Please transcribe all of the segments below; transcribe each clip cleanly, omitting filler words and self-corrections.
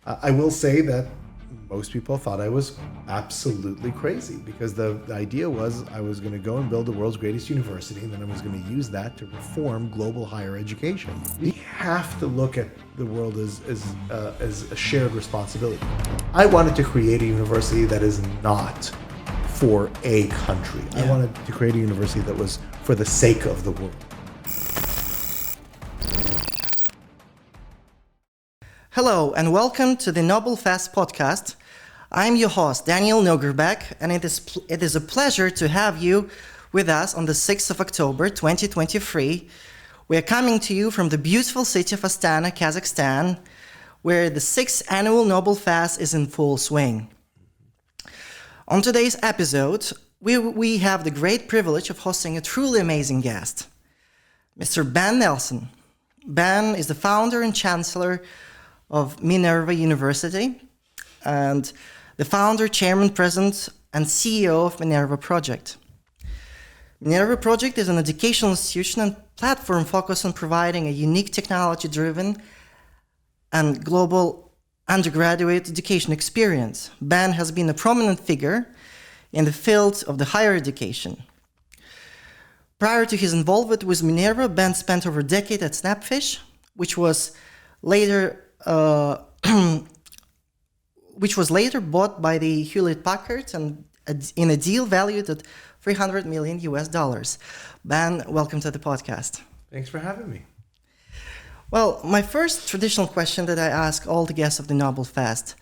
I will say that most people thought I was absolutely crazy because the idea was I was going to go and build the world's greatest university, and then I was going to use that to reform global higher education. We have to look at the world as a shared responsibility. I wanted to create a university that is not for a country. I wanted to create a university that was for the sake of the world. Hello and welcome to the Nobel Fest podcast. I'm your host, Daniel Nogerbeck, and it is a pleasure to have you with us on the 6th of October, 2023. We are coming to you from the beautiful city of Astana, Kazakhstan, where the 6th annual Nobel Fest is in full swing. On today's episode, we have the great privilege of hosting a truly amazing guest, Mr. Benom Nelsson. Ben is the founder and chancellor of Minerva University and the founder, chairman, president, and CEO of Minerva Project. Minerva Project is an educational institution and platform focused on providing a unique technology-driven and global undergraduate education experience. Ben has been a prominent figure in the field of the higher education. Prior to his involvement with Minerva, Ben spent over a decade at Snapfish, which was later bought by the Hewlett-Packard and in a deal valued at $300 million US. Ben, welcome to the podcast. Thanks for having me. Well, my first traditional question that I ask all the guests of the Nobel Fest: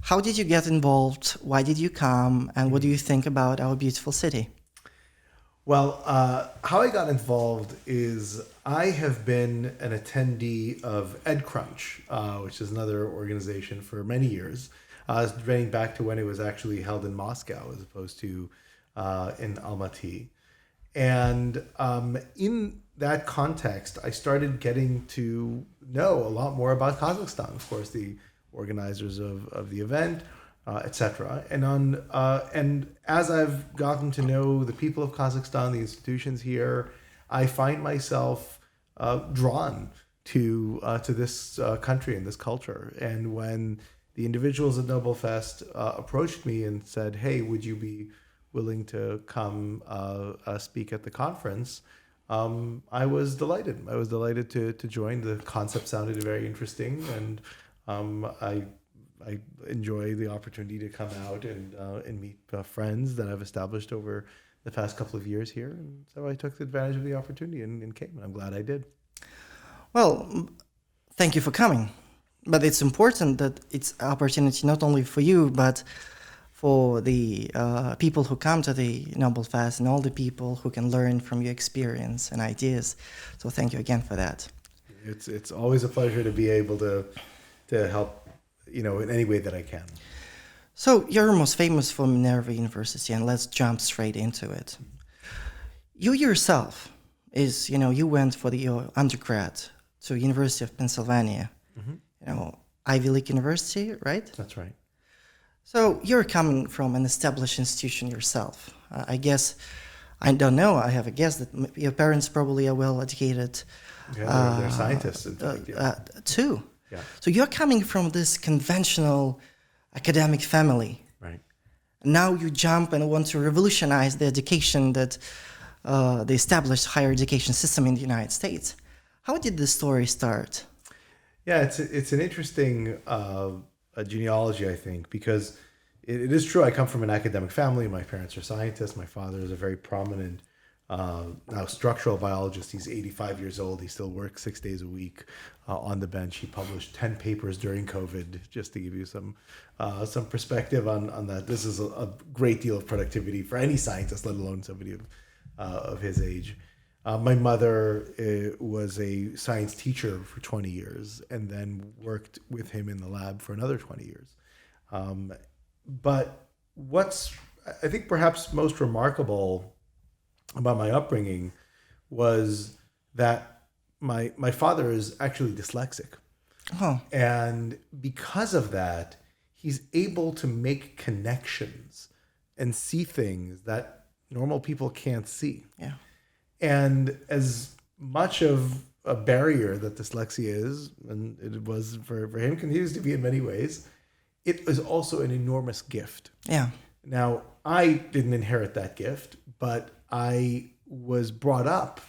how did you get involved? Why did you come? And what do you think about our beautiful city? Well, how I got involved is I have been an attendee of EdCrunch, which is another organization for many years, dating back to when it was actually held in Moscow as opposed to in Almaty. And in that context, I started getting to know a lot more about Kazakhstan, of course, the organizers of the event, etc. And as I've gotten to know the people of Kazakhstan, the institutions here, I find myself drawn to this country and this culture. And when the individuals at Nobel Fest approached me and said, "Hey, would you be willing to come speak at the conference?" I was delighted. I was delighted to join. The concept sounded very interesting, and I enjoy the opportunity to come out and meet friends that I've established over the past couple of years here. And so I took advantage of the opportunity and came, and I'm glad I did. Well, thank you for coming. But it's important that it's an opportunity not only for you, but for the people who come to the Nobel Fest and all the people who can learn from your experience and ideas. So thank you again for that. It's always a pleasure to be able to help, in any way that I can. So you're most famous for Minerva University, and let's jump straight into it. You yourself you went for your undergrad to University of Pennsylvania, Ivy League University, right? That's right. So you're coming from an established institution yourself. I guess, I don't know, I have a guess that your parents probably are well educated. Yeah, they're scientists, in fact, too. Yeah. So you're coming from this conventional academic family. Right. Now you jump and want to revolutionize the education that the established higher education system in the United States. How did the story start? Yeah, it's an interesting genealogy, I think, because it is true. I come from an academic family. My parents are scientists. My father is a very prominent now structural biologist. He's 85 years old. He still works 6 days a week on the bench. He published 10 papers during COVID, just to give you some perspective on that. This is a great deal of productivity for any scientist, let alone somebody of his age. My mother was a science teacher for 20 years and then worked with him in the lab for another 20 years. But what's, I think, perhaps most remarkable about my upbringing was that my father is actually dyslexic. Oh. And because of that, he's able to make connections and see things that normal people can't see. Yeah. And as much of a barrier that dyslexia is, and it was for him, continues to be in many ways, it is also an enormous gift. Yeah. Now, I didn't inherit that gift, but I was brought up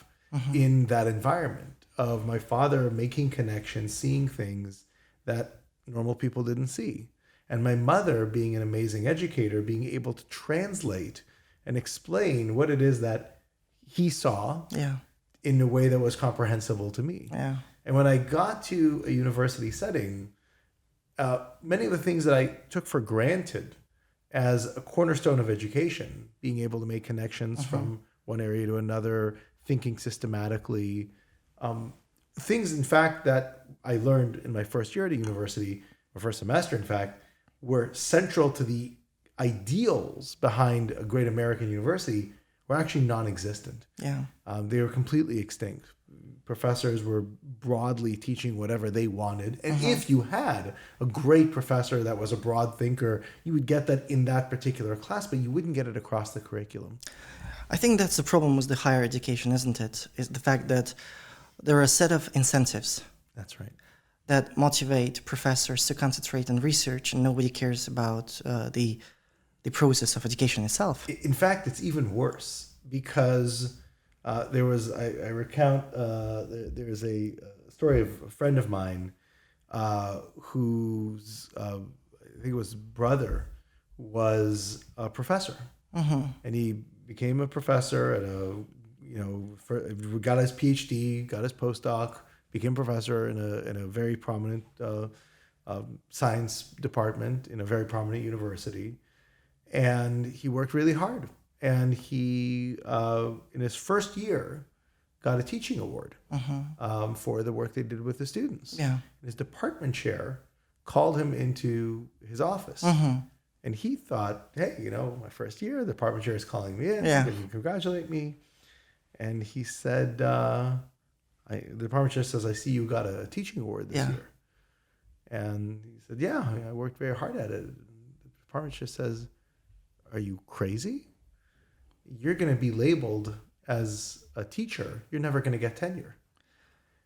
in that environment of my father making connections, seeing things that normal people didn't see. And my mother, being an amazing educator, being able to translate and explain what it is that he saw in a way that was comprehensible to me. Yeah. And when I got to a university setting, many of the things that I took for granted as a cornerstone of education, being able to make connections from one area to another, thinking systematically, things, in fact, that I learned in my first year at a university, my first semester, in fact, were central to the ideals behind a great American university were actually non-existent. Yeah. They were completely extinct. Professors were broadly teaching whatever they wanted. And if you had a great professor that was a broad thinker, you would get that in that particular class, but you wouldn't get it across the curriculum. I think that's the problem with the higher education, isn't it? Is the fact that there are a set of incentives. That's right. That motivate professors to concentrate on research, and nobody cares about the process of education itself. In fact, it's even worse because there was, I recount, there is a story of a friend of mine whose, I think it was brother, was a professor. And he became a professor at got his PhD, got his postdoc, became a professor in a very prominent science department in a very prominent university. And he worked really hard. And he, in his first year, got a teaching award for the work they did with the students. Yeah. And his department chair called him into his office. And he thought, hey, my first year, the department chair is calling me in, to congratulate me. And he said, the department chair says, I see you got a teaching award this year. And he said, yeah, I worked very hard at it. The department chair says, are you crazy? You're going to be labeled as a teacher. You're never going to get tenure.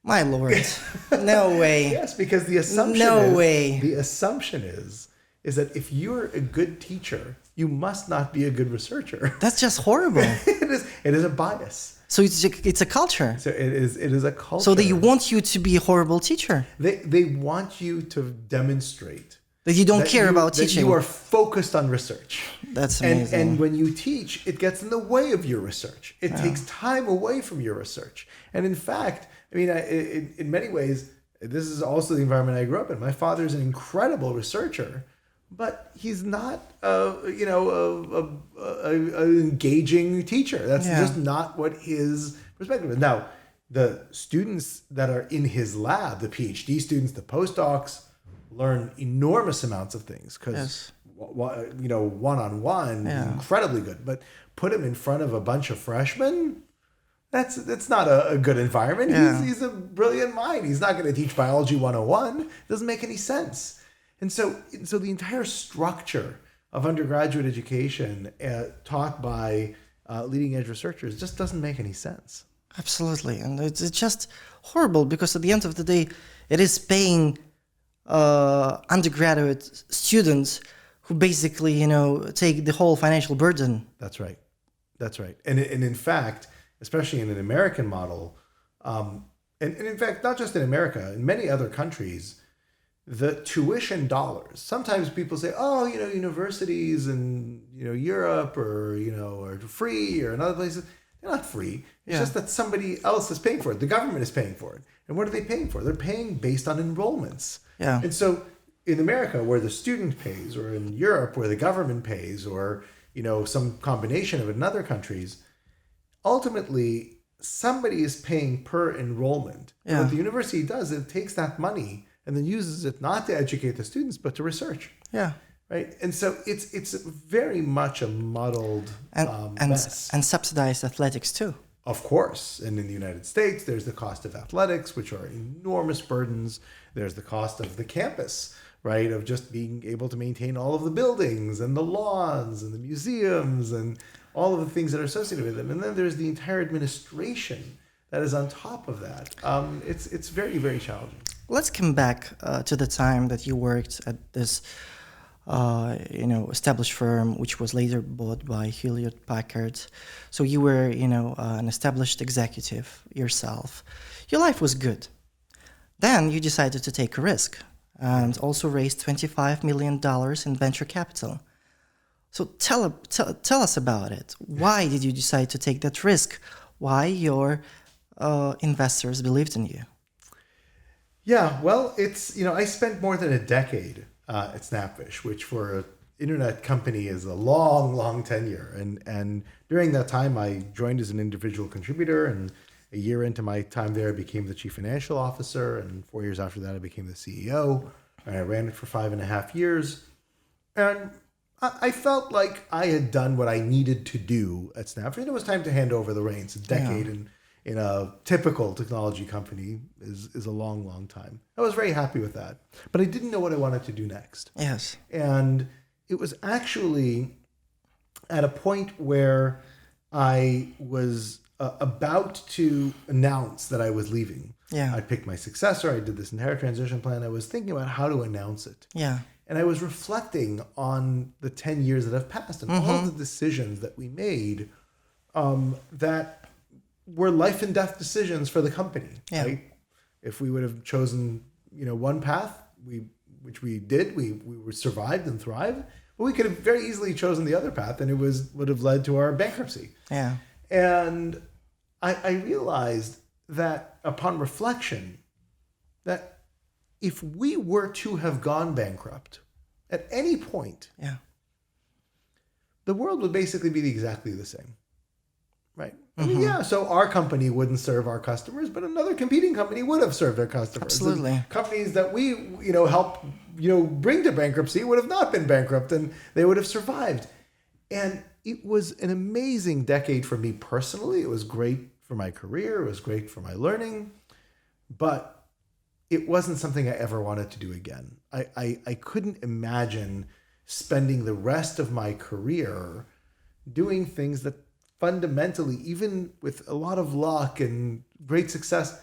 My Lord. No way. Yes, because the assumption is that if you're a good teacher, you must not be a good researcher. That's just horrible. It is a bias. So it's a culture. So it is a culture. So they want you to be a horrible teacher. They want you to demonstrate that you don't care about teaching. That you are focused on research. That's amazing. And when you teach, it gets in the way of your research. It takes time away from your research. And in fact, in many ways, this is also the environment I grew up in. My father's an incredible researcher, but he's not an engaging teacher. That's just not what his perspective is. Now, the students that are in his lab, the PhD students, the postdocs, learn enormous amounts of things because one-on-one is incredibly good. But put him in front of a bunch of freshmen, that's not a good environment. He's a brilliant mind. He's not going to teach biology 101. It doesn't make any sense. And so the entire structure of undergraduate education taught by leading edge researchers just doesn't make any sense. Absolutely. And it's just horrible because at the end of the day, it is paying undergraduate students who basically, take the whole financial burden. That's right. And in fact, especially in an American model, and in fact, not just in America, in many other countries, the tuition dollars. Sometimes people say, universities in Europe are free, or in other places they're not free. It's just that somebody else is paying for it. The government is paying for it. And what are they paying for? They're paying based on enrollments. Yeah. And so in America, where the student pays, or in Europe, where the government pays, or some combination of it in other countries, ultimately somebody is paying per enrollment. Yeah. And what the university does, it takes that money and then uses it not to educate the students, but to research. Yeah. Right. And so it's very much a muddled mess. And subsidized athletics too. Of course. And in the United States, there's the cost of athletics, which are enormous burdens. There's the cost of the campus, right? Of just being able to maintain all of the buildings and the lawns and the museums and all of the things that are associated with them. And then there's the entire administration that is on top of that. It's very, very challenging. Let's come back to the time that you worked at this, established firm, which was later bought by Hewlett Packard. So you were, an established executive yourself. Your life was good. Then you decided to take a risk and also raised $25 million in venture capital. So tell us about it. Why did you decide to take that risk? Why your investors believed in you? Yeah, well, I spent more than a decade at Snapfish, which for an internet company is a long, long tenure. And during that time, I joined as an individual contributor, and a year into my time there, I became the chief financial officer, and 4 years after that, I became the CEO, and I ran it for 5.5 years. And I felt like I had done what I needed to do at Snapfish, and it was time to hand over the reins. A decade in a typical technology company is a long, long time. I was very happy with that, but I didn't know what I wanted to do next. Yes. And it was actually at a point where I was about to announce that I was leaving. Yeah. I picked my successor. I did this entire transition plan. I was thinking about how to announce it. Yeah. And I was reflecting on the 10 years that have passed and all the decisions that we made that were life and death decisions for the company. Yeah. Right? If we would have chosen, one path, which we did, we survived and thrived. But we could have very easily chosen the other path, and it would have led to our bankruptcy. Yeah. And I realized that upon reflection, that if we were to have gone bankrupt at any point, the world would basically be exactly the same. Right. I mean, so our company wouldn't serve our customers, but another competing company would have served their customers. Absolutely. And companies that we, helped, bring to bankruptcy would have not been bankrupt, and they would have survived. And it was an amazing decade for me personally. It was great for my career. It was great for my learning, but it wasn't something I ever wanted to do again. I couldn't imagine spending the rest of my career doing things that fundamentally, even with a lot of luck and great success,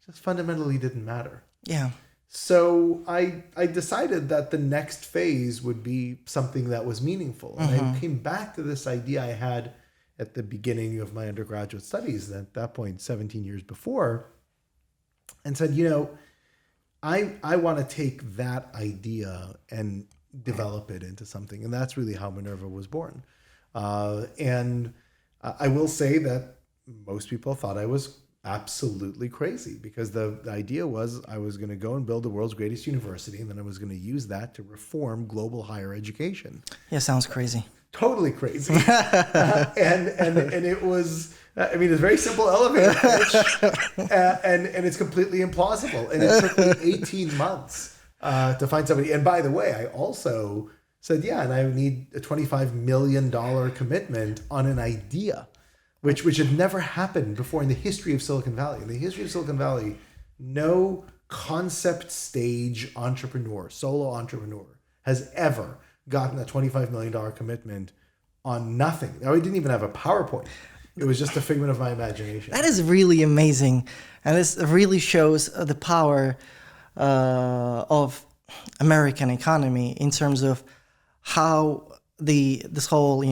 just fundamentally didn't matter. Yeah. So I decided that the next phase would be something that was meaningful. And I came back to this idea I had at the beginning of my undergraduate studies, at that point, 17 years before, and said, I want to take that idea and develop it into something. And that's really how Minerva was born. And I will say that most people thought I was absolutely crazy, because the idea was I was going to go and build the world's greatest university, and then I was going to use that to reform global higher education. Yeah, sounds crazy. Totally crazy. And it was, it's a very simple elevator pitch, and it's completely implausible. And it took me 18 months to find somebody. And by the way, I also said, and I need a $25 million commitment on an idea, which had never happened before in the history of Silicon Valley. In the history of Silicon Valley, no concept stage entrepreneur, solo entrepreneur, has ever gotten a $25 million commitment on nothing. Now, I didn't even have a PowerPoint. It was just a figment of my imagination. That is really amazing. And this really shows the power of American economy in terms of how this whole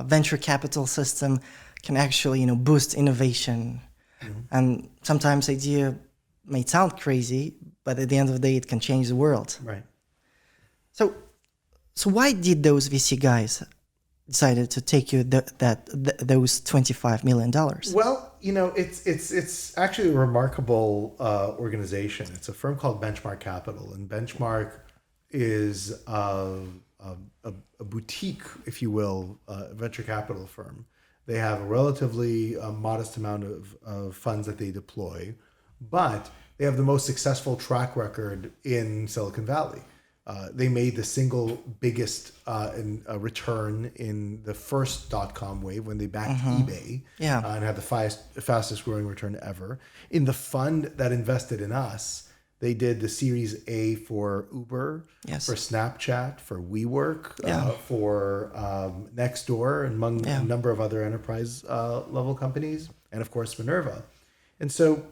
venture capital system can actually boost innovation. And sometimes idea may sound crazy, but at the end of the day it can change the world. Right. So why did those VC guys decided to take you those $25 million? Well, it's actually a remarkable organization. It's a firm called Benchmark Capital, and Benchmark is a boutique, if you will, venture capital firm. They have a relatively modest amount of funds that they deploy, but they have the most successful track record in Silicon Valley. They made the single biggest return in the first .com wave when they backed eBay, and had the fastest growing return ever. In the fund that invested in us, they did the Series A for Uber, for Snapchat, for WeWork, for Nextdoor, and among a number of other enterprise level companies, and of course Minerva. And so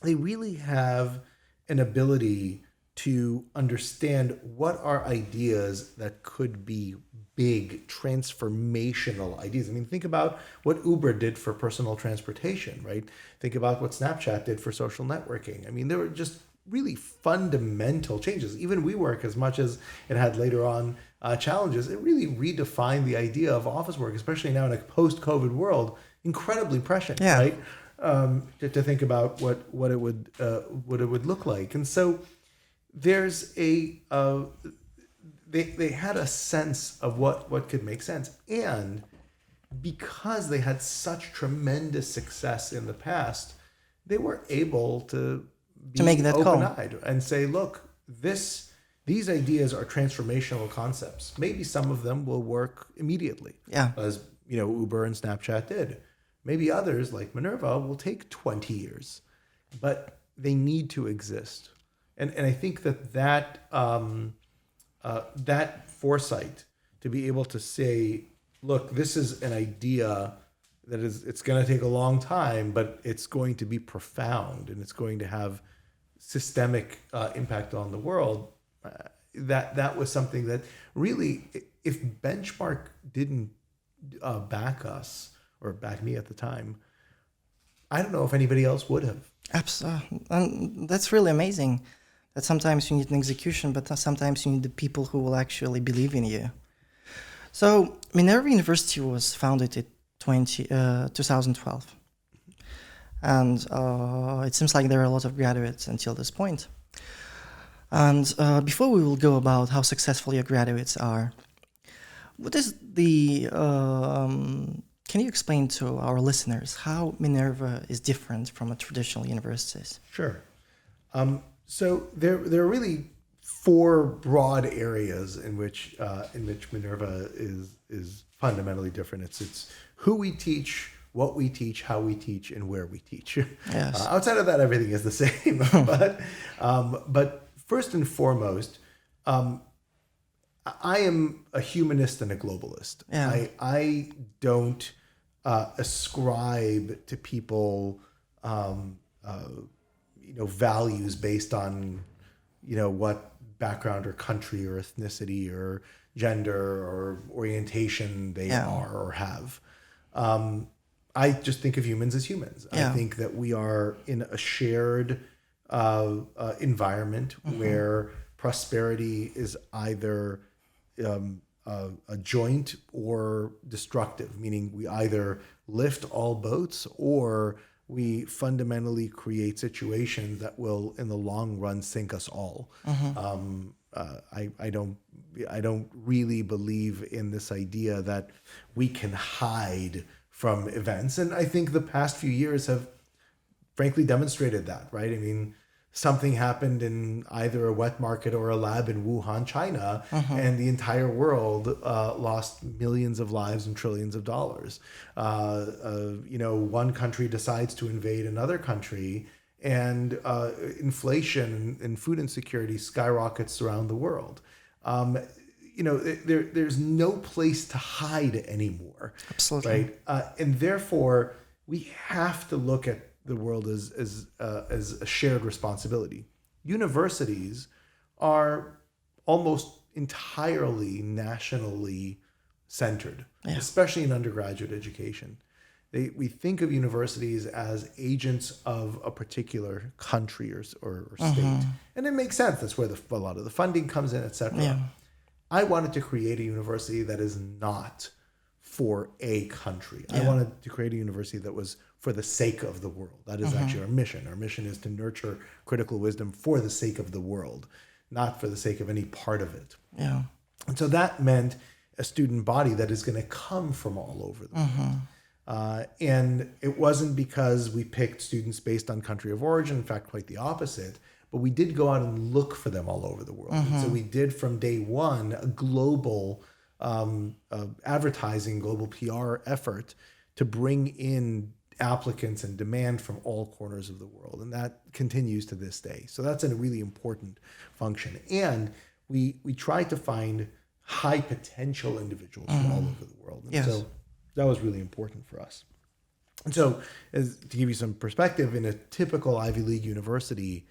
they really have an ability to understand what are ideas that could be big transformational ideas. I mean, think about what Uber did for personal transportation, right? Think about what Snapchat did for social networking. I mean, there were just really fundamental changes. Even WeWork, as much as it had later on challenges, it really redefined the idea of office work, especially now in a post-COVID world. Incredibly prescient, right? To think about what it would look like. And so there's they had a sense of what could make sense. And because they had such tremendous success in the past, they were able to make that open-eyed and say, look, these ideas are transformational concepts. Maybe some of them will work immediately, as Uber and Snapchat did. Maybe others, like Minerva, will take 20 years, but they need to exist. And I think that foresight to be able to say, look, this is an idea that it's going to take a long time, but it's going to be profound and it's going to have systemic impact on the world. That was something that really, if Benchmark didn't back us or back me at the time, I don't know if anybody else would have. Absolutely. And that's really amazing. That sometimes you need an execution, but sometimes you need the people who will actually believe in you. So Minerva University was founded in 2012. And it seems like there are a lot of graduates until this point. And before we will go about how successful your graduates are, what is the... can you explain to our listeners how Minerva is different from a traditional universities? Sure. So there are really four broad areas in which Minerva is fundamentally different. It's who we teach, what we teach, how we teach, and where we teach. Yes. Outside of that, everything is the same. But first and foremost, I am a humanist and a globalist. Yeah. I don't ascribe to people, values based on, what background or country or ethnicity or gender or orientation they are or have. I just think of humans as humans. I think that we are in a shared environment where prosperity is either a joint or destructive, meaning we either lift all boats or we fundamentally create situations that will, in the long run, sink us all. I don't really believe in this idea that we can hide from events, and I think the past few years have, frankly, demonstrated that. Right? I mean, something happened in either a wet market or a lab in Wuhan, China, and the entire world lost millions of lives and trillions of dollars. One country decides to invade another country, and inflation and food insecurity skyrockets around the world. There's no place to hide anymore. Absolutely. Right? And therefore, we have to look at the world as a shared responsibility. Universities are almost entirely nationally centered, especially in undergraduate education. We think of universities as agents of a particular country or state, and it makes sense. That's where a lot of the funding comes in, etc. Yeah. I wanted to create a university that is not for a country. I wanted to create a university that was for the sake of the world. That is actually our mission. Our mission is to nurture critical wisdom for the sake of the world, not for the sake of any part of it. Yeah. And so that meant a student body that is going to come from all over the world. And it wasn't because we picked students based on country of origin. In fact, quite the opposite. But we did go out and look for them all over the world. And so we did from day one a global advertising, global PR effort to bring in applicants and demand from all corners of the world. And that continues to this day. So that's a really important function. And we tried to find high potential individuals from all over the world. And so that was really important for us. And so, to give you some perspective, in a typical Ivy League university,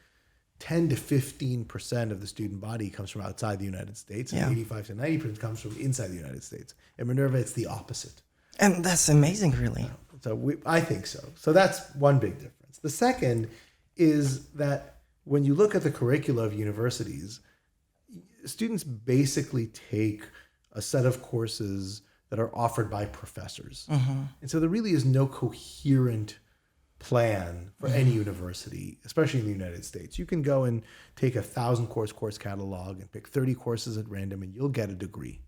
10 to 15% of the student body comes from outside the United States, and 85 to 90% comes from inside the United States. At Minerva, it's the opposite. And that's amazing, really. So I think so. So that's one big difference. The second is that when you look at the curricula of universities, students basically take a set of courses that are offered by professors. And so there really is no coherent plan for any university, especially in the United States. You can go and take a 1,000 course catalog and pick 30 courses at random and you'll get a degree.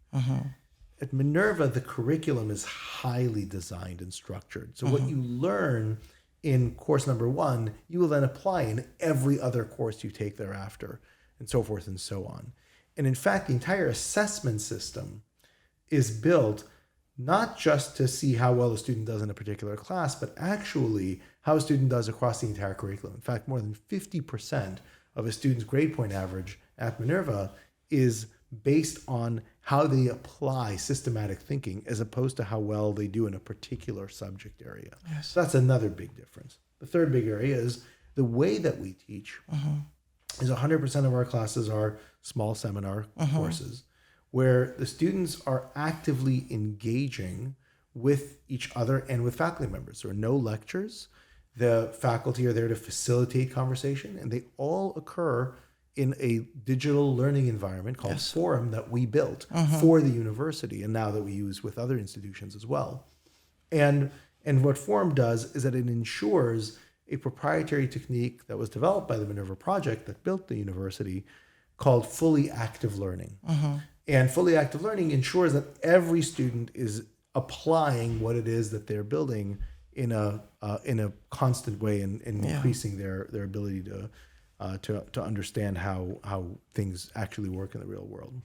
At Minerva, the curriculum is highly designed and structured. So what you learn in course number 1, you will then apply in every other course you take thereafter, and so forth and so on. And in fact, the entire assessment system is built not just to see how well a student does in a particular class, but actually how a student does across the entire curriculum. In fact, more than 50% of a student's grade point average at Minerva is based on how they apply systematic thinking as opposed to how well they do in a particular subject area. Yes. So that's another big difference. The third big area is the way that we teach is 100% of our classes are small seminar courses where the students are actively engaging with each other and with faculty members. There are no lectures. The faculty are there to facilitate conversation, and they all occur in a digital learning environment called Forum that we built for the university and now that we use with other institutions as well. And what Forum does is that it ensures a proprietary technique that was developed by the Minerva Project that built the university called fully active learning. And fully active learning ensures that every student is applying what it is that they're building in a constant way and increasing their ability to understand how things actually work in the real world.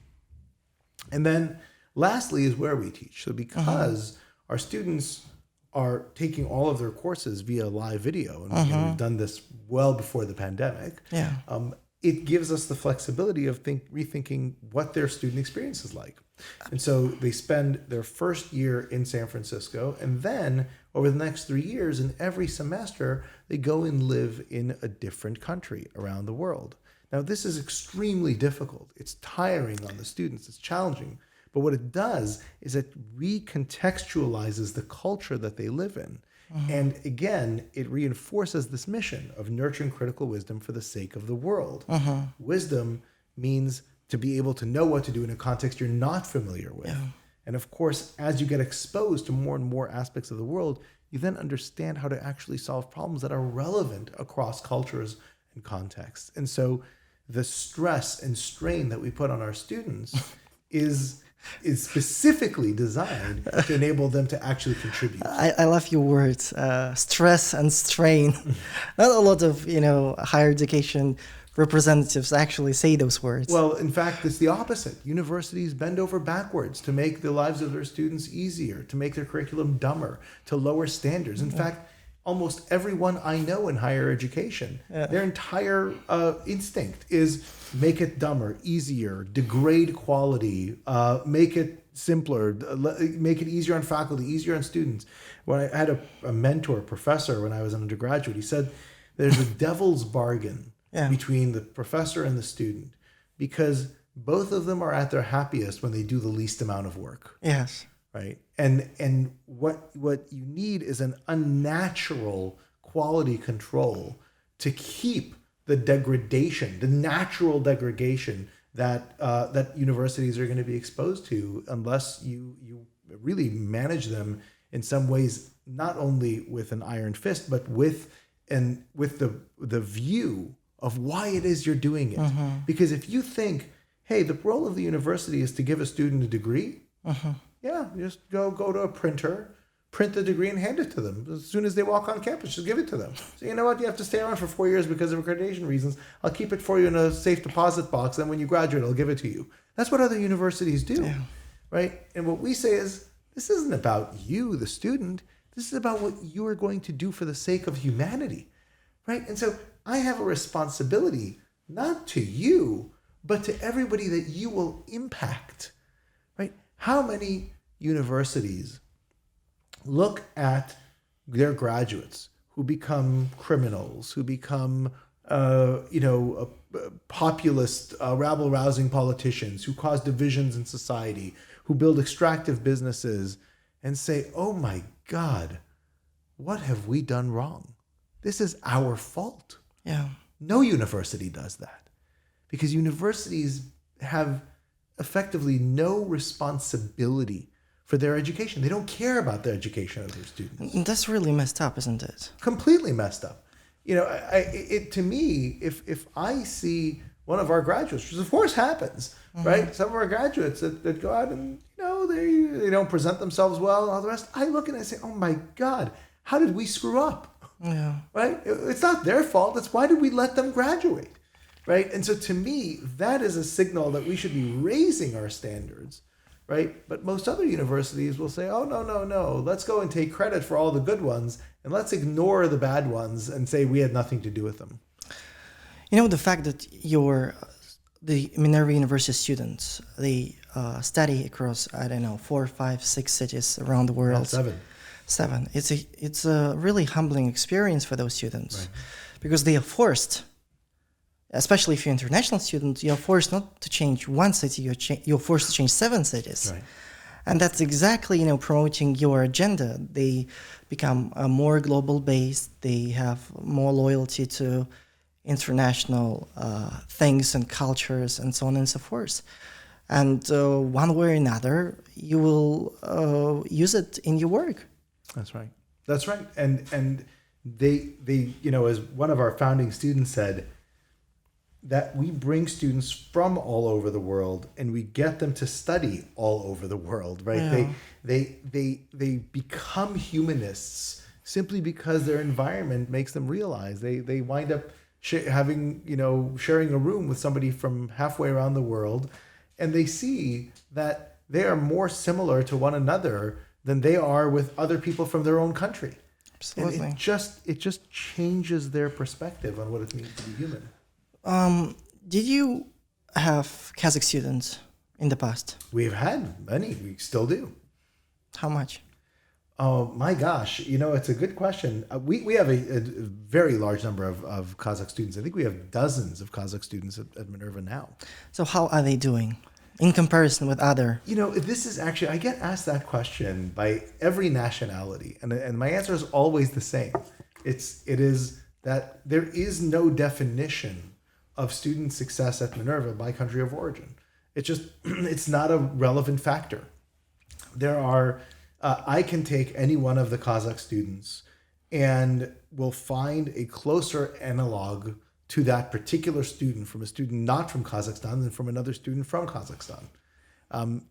And then lastly is where we teach. So because our students are taking all of their courses via live video, and we've done this well before the pandemic, it gives us the flexibility of rethinking what their student experience is like. And so they spend their first year in San Francisco, and then over the next 3 years, in every semester, they go and live in a different country around the world. Now, this is extremely difficult. It's tiring on the students. It's challenging. But what it does is it recontextualizes the culture that they live in. And again, it reinforces this mission of nurturing critical wisdom for the sake of the world. Wisdom means to be able to know what to do in a context you're not familiar with. And of course, as you get exposed to more and more aspects of the world, you then understand how to actually solve problems that are relevant across cultures and contexts. And so the stress and strain that we put on our students is specifically designed to enable them to actually contribute. I love your words, stress and strain. Not a lot of, higher education representatives actually say those words. Well, in fact, it's the opposite. Universities bend over backwards to make the lives of their students easier, to make their curriculum dumber, to lower standards. In fact, almost everyone I know in higher education, their entire instinct is make it dumber, easier, degrade quality, make it simpler, make it easier on faculty, easier on students. When I had a mentor, professor, when I was an undergraduate, he said there's a devil's bargain between the professor and the student because both of them are at their happiest when they do the least amount of work. Yes. Right. And what you need is an unnatural quality control to keep the degradation, the natural degradation that universities are going to be exposed to unless you really manage them in some ways, not only with an iron fist, but with the view of why it is you're doing it. Because if you think, hey, the role of the university is to give a student a degree, just go to a printer, print the degree and hand it to them. As soon as they walk on campus, just give it to them. So you know what? You have to stay around for 4 years because of accreditation reasons. I'll keep it for you in a safe deposit box. Then when you graduate, I'll give it to you. That's what other universities do, right? And what we say is, this isn't about you, the student. This is about what you are going to do for the sake of humanity, right? And so I have a responsibility, not to you, but to everybody that you will impact, right? How many universities look at their graduates who become criminals, who become, populist, rabble-rousing politicians, who cause divisions in society, who build extractive businesses, and say, oh my God, what have we done wrong? This is our fault. Yeah. No university does that, because universities have effectively no responsibility for their education. They don't care about the education of their students. That's really messed up, isn't it? Completely messed up. To me, if I see one of our graduates, which of course happens, right? Some of our graduates that go out and, they don't present themselves well and all the rest, I look and I say, oh my God, how did we screw up? Yeah. Right? It's not their fault. It's why did we let them graduate? Right? And so to me, that is a signal that we should be raising our standards, right? But most other universities will say, oh, no. Let's go and take credit for all the good ones, and let's ignore the bad ones and say we had nothing to do with them. The fact that the Minerva University students, they study across, 4, 5, 6 cities around the world. Yeah, 7. It's a really humbling experience for those students, right? Because they are forced, especially if you're an international student, you're forced not to change one city, you're forced to change 7 cities. Right. And that's exactly, promoting your agenda. They become more global based, they have more loyalty to international things and cultures and so on and so forth. And one way or another, you will use it in your work. That's right. And they as one of our founding students said, that we bring students from all over the world and we get them to study all over the world, right? Yeah. They become humanists simply because their environment makes them realize they wind up sharing a room with somebody from halfway around the world, and they see that they are more similar to one another than they are with other people from their own country. Absolutely. And it just changes their perspective on what it means to be human. Did you have Kazakh students in the past? We've had many. We still do. How much? Oh my gosh! It's a good question. We have a very large number of Kazakh students. I think we have dozens of Kazakh students at Minerva now. So how are they doing in comparison with other? This is actually, I get asked that question by every nationality, and my answer is always the same. It is that there is no definition of student success at Minerva by country of origin. It's not a relevant factor. There are, I can take any one of the Kazakh students and will find a closer analog to that particular student from a student not from Kazakhstan than from another student from Kazakhstan.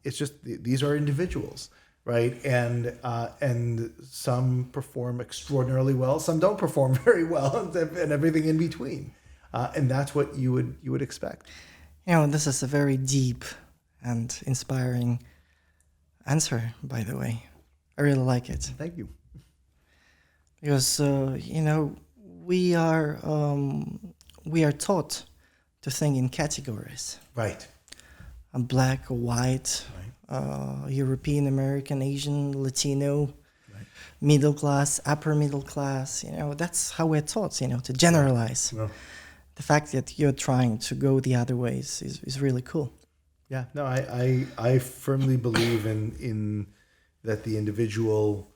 It's just, these are individuals, right? And some perform extraordinarily well, some don't perform very well, and everything in between. And that's what you would expect. This is a very deep and inspiring answer, by the way. I really like it. Thank you. Because we are taught to think in categories. Right. Black, white, right. European, American, Asian, Latino, right. Middle class, upper middle class. That's how we're taught. To generalize. Well, the fact that you're trying to go the other ways is really cool. Yeah, no, I firmly believe in that the individual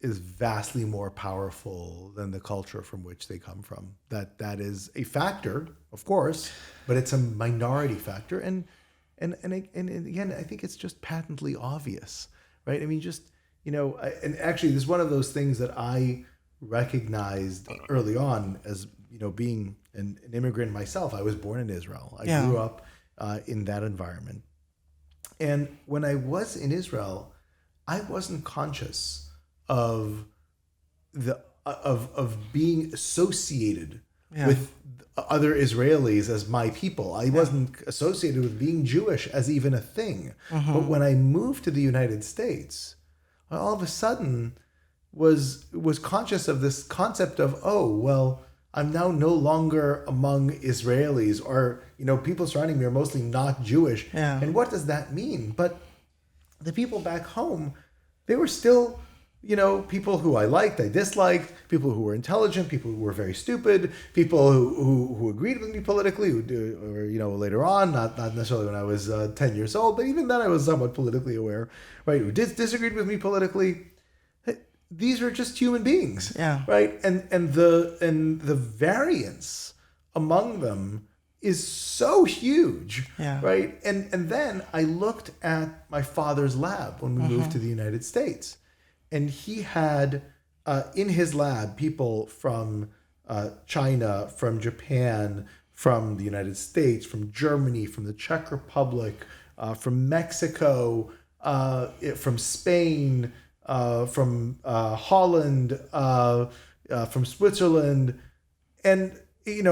is vastly more powerful than the culture from which they come from. That is a factor, of course, but it's a minority factor, and again, I think it's just patently obvious, right? I mean, and actually, this is one of those things that I recognized early on as being an immigrant myself. I was born in Israel. I grew up in that environment, and when I was in Israel, I wasn't conscious of being associated with other Israelis as my people. I wasn't associated with being Jewish as even a thing. Mm-hmm. But when I moved to the United States, I all of a sudden was conscious of this concept of, I'm now no longer among Israelis, or people surrounding me are mostly not Jewish. And what does that mean? But the people back home, they were still people who I liked, I disliked, people who were intelligent, people who were very stupid, people who agreed with me politically, or later on, not necessarily when I was 10 years old, but even then I was somewhat politically aware, right? Who disagreed with me politically. These are just human beings, right? And the variance among them is so huge, right? And then I looked at my father's lab when we moved to the United States. And he had in his lab people from China, from Japan, from the United States, from Germany, from the Czech Republic, from Mexico, from Spain, from Holland, from Switzerland, and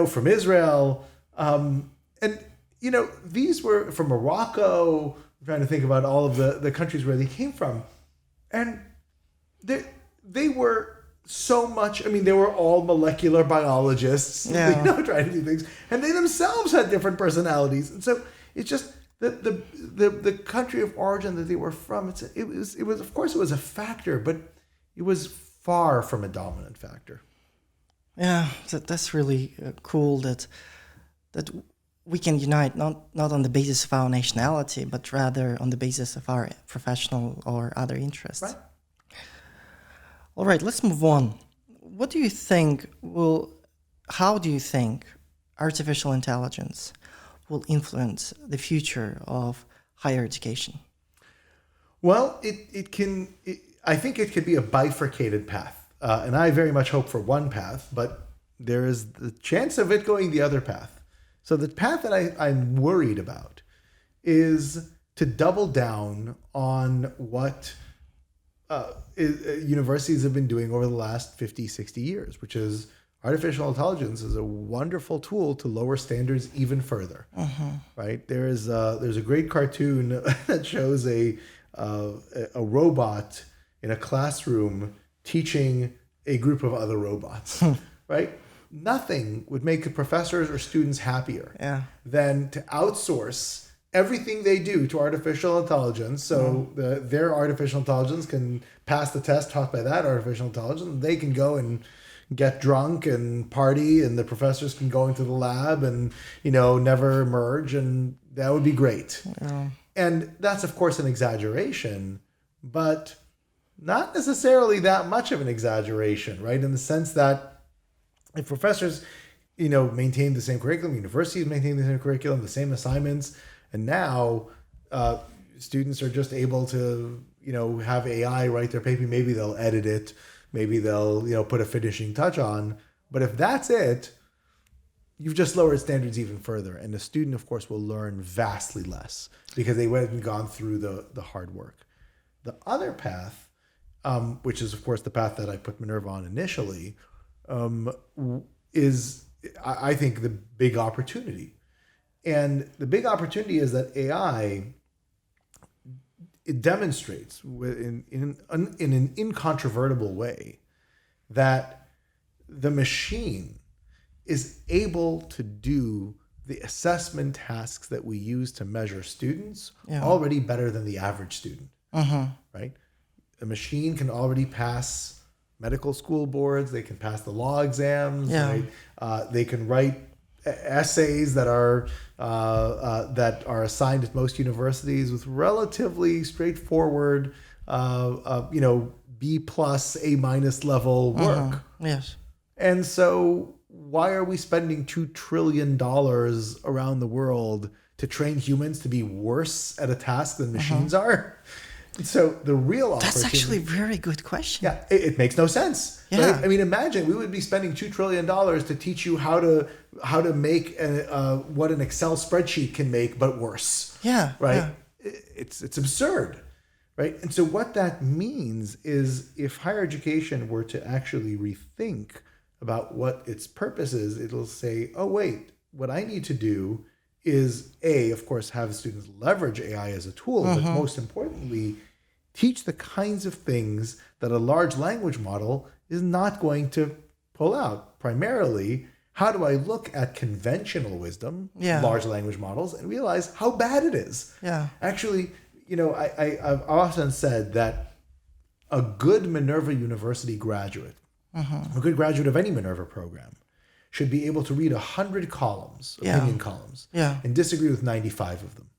from Israel, and these were from Morocco. I'm trying to think about all of the countries where they came from, and they were so much. I mean, they were all molecular biologists, trying to do things, and they themselves had different personalities. And so it's just the country of origin that they were from. It was of course it was a factor, but it was far from a dominant factor. Yeah, that's really cool that we can unite not on the basis of our nationality, but rather on the basis of our professional or other interests. Right. All right, let's move on. How do you think artificial intelligence will influence the future of higher education? Well, I think it could be a bifurcated path. And I very much hope for one path, but there is the chance of it going the other path. So the path that I'm worried about is to double down on what universities have been doing over the last 50, 60 years, which is artificial intelligence is a wonderful tool to lower standards even further. Right? There's a great cartoon that shows a robot in a classroom teaching a group of other robots. Right? Nothing would make the professors or students happier than to outsource everything they do to artificial intelligence. So their artificial intelligence can pass the test taught by that artificial intelligence. They can go and get drunk and party, and the professors can go into the lab and, never emerge. And that would be great. And that's, of course, an exaggeration, but not necessarily that much of an exaggeration, right? In the sense that if professors, maintain the same curriculum, universities maintain the same curriculum, the same assignments, and now students are just able to, have AI write their paper. Maybe they'll edit it. Maybe they'll, put a finishing touch on. But if that's it, you've just lowered standards even further. And the student, of course, will learn vastly less because they went and gone through the hard work. The other path, which is, of course, the path that I put Minerva on initially, is, I think, the big opportunity. And the big opportunity is that AI, it demonstrates in an incontrovertible way that the machine is able to do the assessment tasks that we use to measure students already better than the average student, right? A machine can already pass medical school boards. They can pass the law exams. Right? They can write essays that are assigned at most universities with relatively straightforward, B plus, A minus level work. Yes. And so why are we spending $2 trillion around the world to train humans to be worse at a task than machines are? So the real opportunity... That's actually a very good question. Yeah, it makes no sense. Yeah. Right? I mean, imagine we would be spending $2 trillion to teach you how to make what an Excel spreadsheet can make, but worse. Yeah. Right? Yeah. It's absurd. Right? And so what that means is if higher education were to actually rethink about what its purpose is, it'll say, oh, wait, what I need to do is of course, have students leverage AI as a tool, but most importantly, teach the kinds of things that a large language model is not going to pull out. Primarily, how do I look at conventional wisdom, large language models, and realize how bad it is? Yeah. Actually, I've often said that a good Minerva University graduate, a good graduate of any Minerva program, should be able to read 100 columns, opinion columns, and disagree with 95 of them,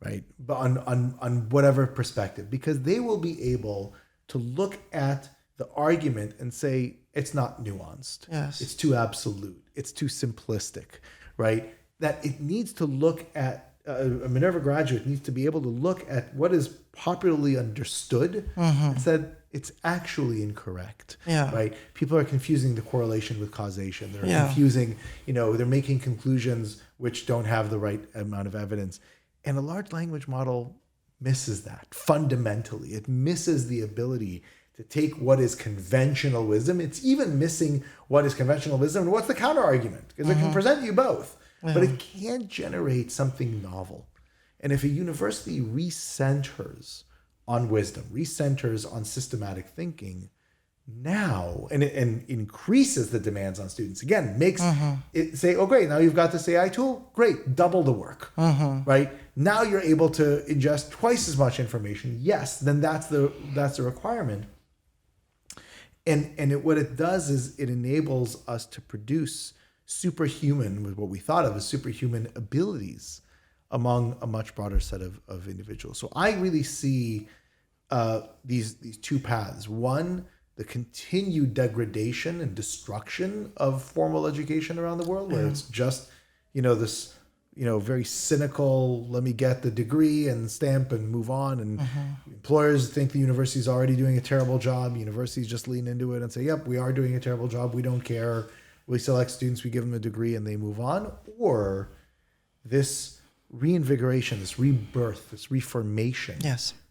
right? But on whatever perspective, because they will be able to look at the argument and say, it's not nuanced. Yes. It's too absolute. It's too simplistic, right? That it needs to look at, a Minerva graduate needs to be able to look at what is popularly understood and said, it's actually incorrect, right? People are confusing the correlation with causation. They're confusing, they're making conclusions which don't have the right amount of evidence. And a large language model misses that fundamentally. It misses the ability to take what is conventional wisdom. It's even missing what is conventional wisdom and what's the counter argument, because it can present you both, but it can't generate something novel. And if a university recenters on wisdom, recenters on systematic thinking now, and increases the demands on students, again, makes it say, oh, great, now you've got this AI tool, great, double the work, right? Now you're able to ingest twice as much information. Yes, then that's the requirement. And what it does is it enables us to produce superhuman, with what we thought of as superhuman abilities among a much broader set of individuals. So I really see these two paths. One, the continued degradation and destruction of formal education around the world, where it's just, this, very cynical, let me get the degree and stamp and move on. And employers think the university is already doing a terrible job. Universities just lean into it and say, yep, we are doing a terrible job. We don't care. We select students, we give them a degree, and they move on. Or this reinvigoration, this rebirth, this reformation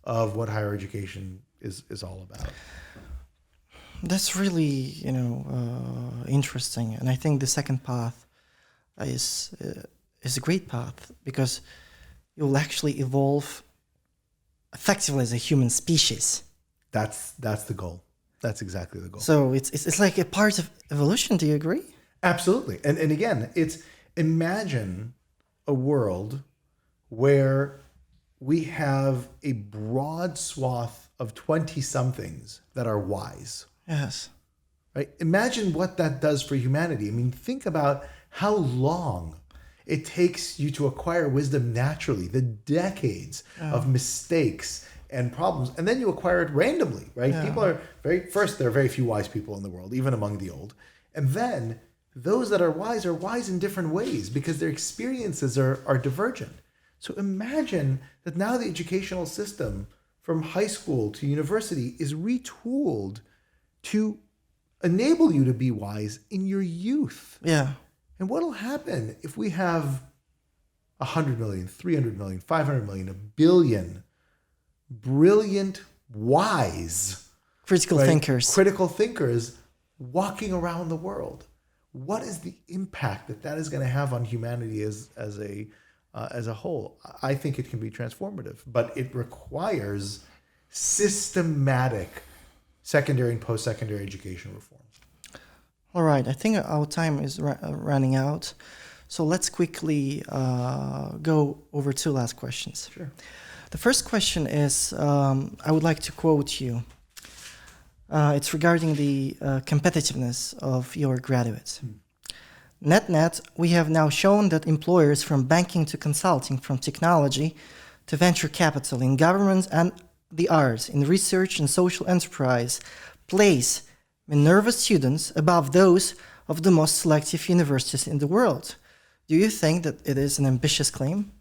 of what higher education is all about. That's really, interesting. And I think the second path is a great path, because you'll actually evolve effectively as a human species. That's the goal. That's exactly the goal. So it's like a part of evolution. Do you agree? Absolutely. And again, imagine a world where we have a broad swath of 20-somethings that are wise. Yes. Right? Imagine what that does for humanity. I mean, think about how long it takes you to acquire wisdom naturally, the decades of mistakes and problems, and then you acquire it randomly, right? People are there are very few wise people in the world, even among the old. And then those that are wise in different ways because their experiences are divergent. So imagine that now the educational system from high school to university is retooled to enable you to be wise in your youth. Yeah. And what'll happen if we have 100 million, 300 million, 500 million, 1 billion brilliant, wise critical thinkers walking around the world? What is the impact that is going to have on humanity as a whole? I think it can be transformative, but it requires systematic secondary and post-secondary education reforms. All right, I think our time is running out. So let's quickly go over two last questions. Sure. The first question is, I would like to quote you. It's regarding the competitiveness of your graduates. Net, we have now shown that employers from banking to consulting, from technology to venture capital, in government and the arts, in research and social enterprise, place Minerva students above those of the most selective universities in the world. Do you think that it is an ambitious claim?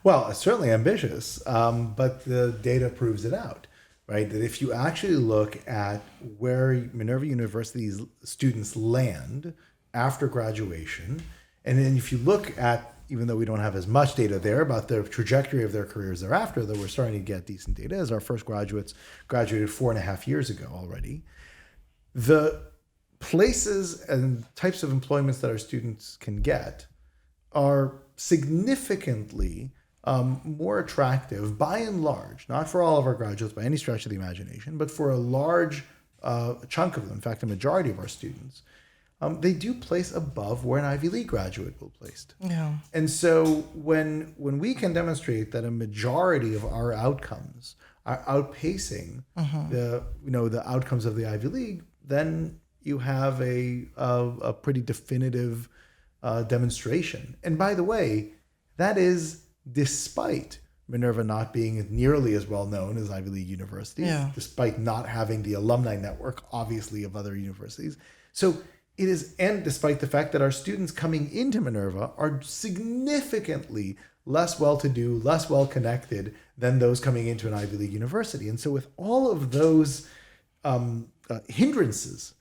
Well, it's certainly ambitious, but the data proves it out, right? That if you actually look at where Minerva University's students land after graduation, and then if you look at, even though we don't have as much data there about the trajectory of their careers thereafter, though we're starting to get decent data, as our first graduates graduated 4.5 years ago already, the places and types of employments that our students can get are significantly more attractive by and large, not for all of our graduates by any stretch of the imagination, but for a large chunk of them, in fact, a majority of our students, they do place above where an Ivy League graduate will placed. Yeah. And so when we can demonstrate that a majority of our outcomes, are outpacing the outcomes of the Ivy League, then you have a pretty definitive demonstration. And by the way, that is despite Minerva not being nearly as well known as Ivy League universities, despite not having the alumni network, obviously, of other universities. So it is, and despite the fact that our students coming into Minerva are significantly less well-to-do, less well-connected than those coming into an Ivy League university. And so with all of those hindrances,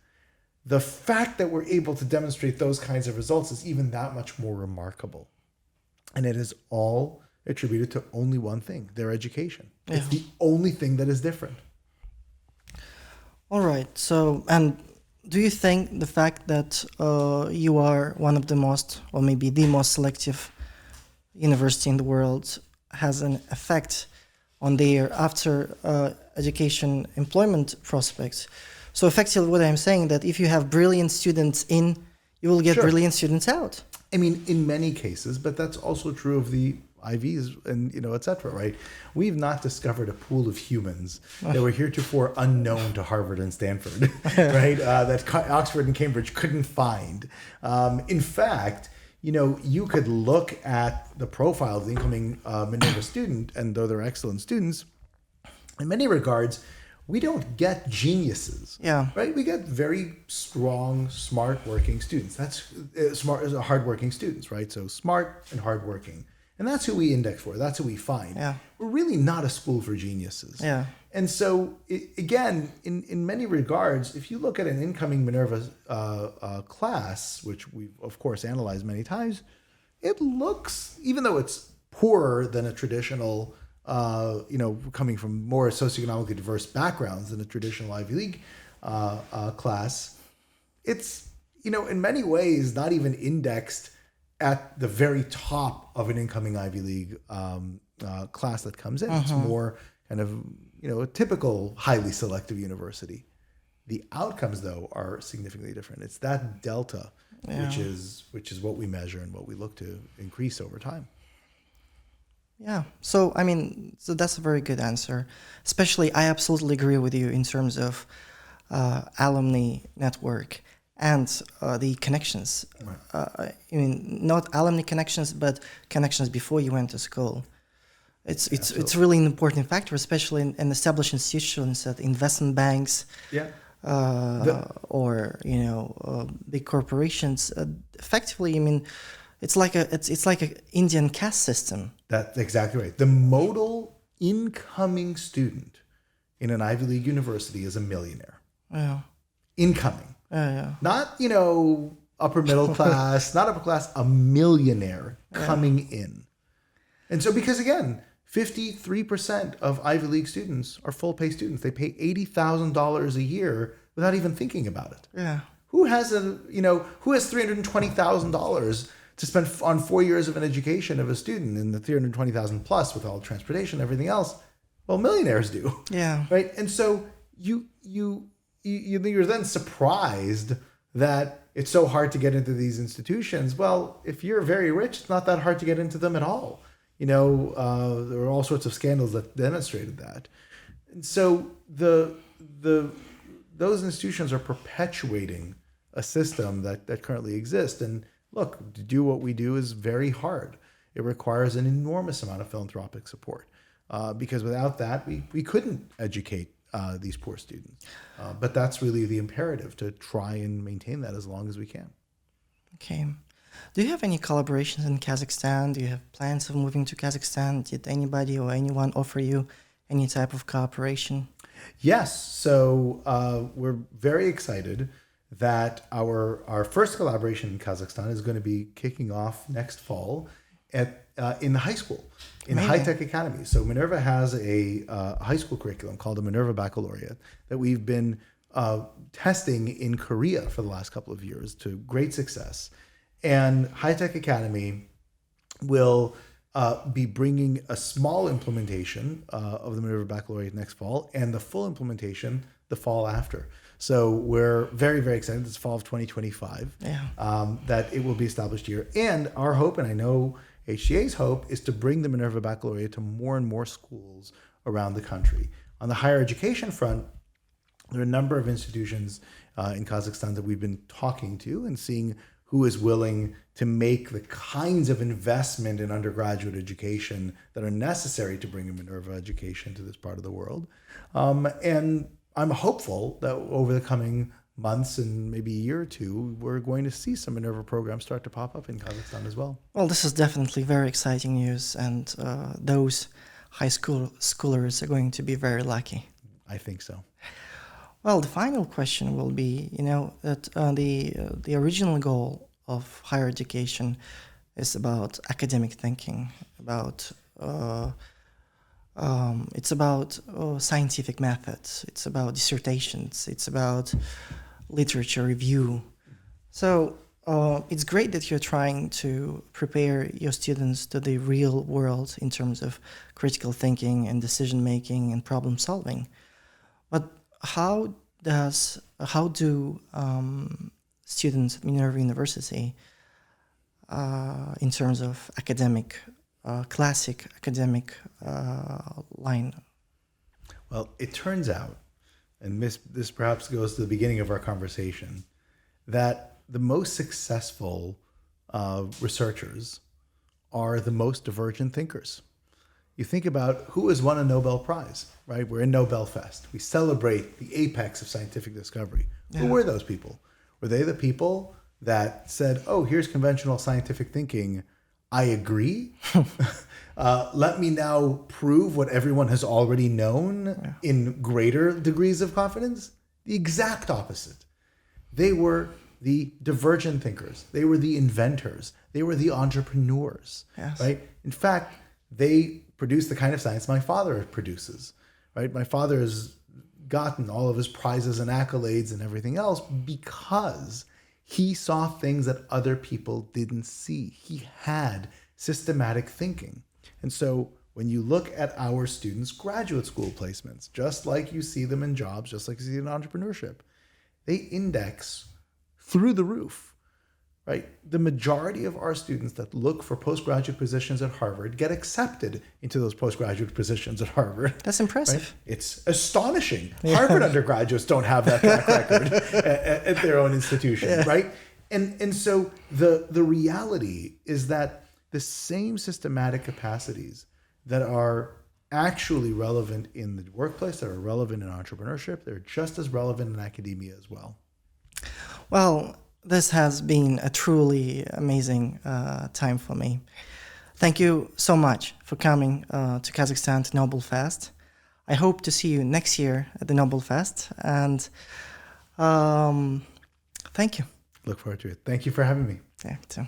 the fact that we're able to demonstrate those kinds of results is even that much more remarkable. And it is all attributed to only one thing, their education. Yeah. It's the only thing that is different. All right. So, and do you think the fact that you are one of the most, or maybe the most selective university in the world has an effect on their after education employment prospects? So effectively what I'm saying that if you have brilliant students in, you will get brilliant students out. I mean, in many cases, but that's also true of the IVs and, et cetera, right? We've not discovered a pool of humans that were heretofore unknown to Harvard and Stanford, right? That Oxford and Cambridge couldn't find. In fact, you could look at the profile of the incoming Minerva student, and though they're excellent students, in many regards, we don't get geniuses, right? We get very strong, smart working students. That's hardworking students, right? So smart and hardworking. And that's who we index for. That's who we find. Yeah. We're really not a school for geniuses. Yeah. And so, again, in many regards, if you look at an incoming Minerva class, which we've, of course, analyzed many times, it looks, even though it's poorer than a traditional, coming from more socioeconomically diverse backgrounds than a traditional Ivy League class, it's, in many ways, not even indexed at the very top of an incoming Ivy League class that comes in. It's more kind of, a typical highly selective university. The outcomes, though, are significantly different. It's that delta, which is what we measure and what we look to increase over time. Yeah. So, so that's a very good answer. Especially, I absolutely agree with you in terms of alumni network and the connections. Right. Not alumni connections, but connections before you went to school. It's really an important factor, especially in established institutions, at investment banks, or big corporations. Effectively, it's like a Indian caste system. That's exactly right. The modal incoming student in an Ivy League university is a millionaire. Yeah. Incoming. Not, upper middle class, not upper class, a millionaire coming in. And so, because again, 53% of Ivy League students are full pay students. They pay $80,000 a year without even thinking about it. Yeah. Who has $320,000 to spend on 4 years of an education of a student, and the $320,000 plus with all transportation, everything else? Well, millionaires do. Yeah. Right. And so you're then surprised that it's so hard to get into these institutions. Well, if you're very rich, it's not that hard to get into them at all. There are all sorts of scandals that demonstrated that. And so those institutions are perpetuating a system that currently exists. And look, to do what we do is very hard. It requires an enormous amount of philanthropic support, because without that, we couldn't educate these poor students. But that's really the imperative, to try and maintain that as long as we can. Okay. Do you have any collaborations in Kazakhstan? Do you have plans of moving to Kazakhstan? Did anybody or anyone offer you any type of cooperation? Yes. So we're very excited that our first collaboration in Kazakhstan is going to be kicking off next fall in the high school, in the high-tech academy. So Minerva has a high school curriculum called the Minerva Baccalaureate that we've been testing in Korea for the last couple of years to great success. And High-Tech Academy will be bringing a small implementation of the Minerva Baccalaureate next fall, and the full implementation the fall after. So we're very, very excited. It's fall of 2025 that it will be established here. And our hope, and I know HCA's hope, is to bring the Minerva Baccalaureate to more and more schools around the country. On the higher education front, there are a number of institutions in Kazakhstan that we've been talking to and seeing who is willing to make the kinds of investment in undergraduate education that are necessary to bring a Minerva education to this part of the world. And I'm hopeful that over the coming months and maybe a year or two, we're going to see some Minerva programs start to pop up in Kazakhstan as well. Well, this is definitely very exciting news, and those schoolers are going to be very lucky. I think so. Well, the final question will be, that the original goal of higher education is about academic thinking, it's about scientific methods, it's about dissertations, it's about literature review. So it's great that you're trying to prepare your students to the real world in terms of critical thinking and decision making and problem solving. But how do students at Minerva University, in terms of classic academic line? Well, it turns out, and this perhaps goes to the beginning of our conversation, that the most successful researchers are the most divergent thinkers. You think about who has won a Nobel Prize, right? We're in Nobel Fest. We celebrate the apex of scientific discovery. Yeah. Who were those people? Were they the people that said, oh, here's conventional scientific thinking, I agree. Let me now prove what everyone has already known in greater degrees of confidence? The exact opposite. They were the divergent thinkers. They were the inventors. They were the entrepreneurs, right? In fact, they produce the kind of science my father produces, right? My father has gotten all of his prizes and accolades and everything else because he saw things that other people didn't see. He had systematic thinking. And so when you look at our students' graduate school placements, just like you see them in jobs, just like you see in entrepreneurship, they index through the roof, right? The majority of our students that look for postgraduate positions at Harvard get accepted into those postgraduate positions at Harvard. That's impressive. Right? It's astonishing. Yeah. Harvard undergraduates don't have that track record at their own institution, right? And so the reality is that the same systematic capacities that are actually relevant in the workplace, that are relevant in entrepreneurship, they're just as relevant in academia as well. Well, this has been a truly amazing time for me. Thank you so much for coming to Kazakhstan to Nobel Fest. I hope to see you next year at the Nobel Fest, and thank you. Look forward to it. Thank you for having me. Yeah, me too.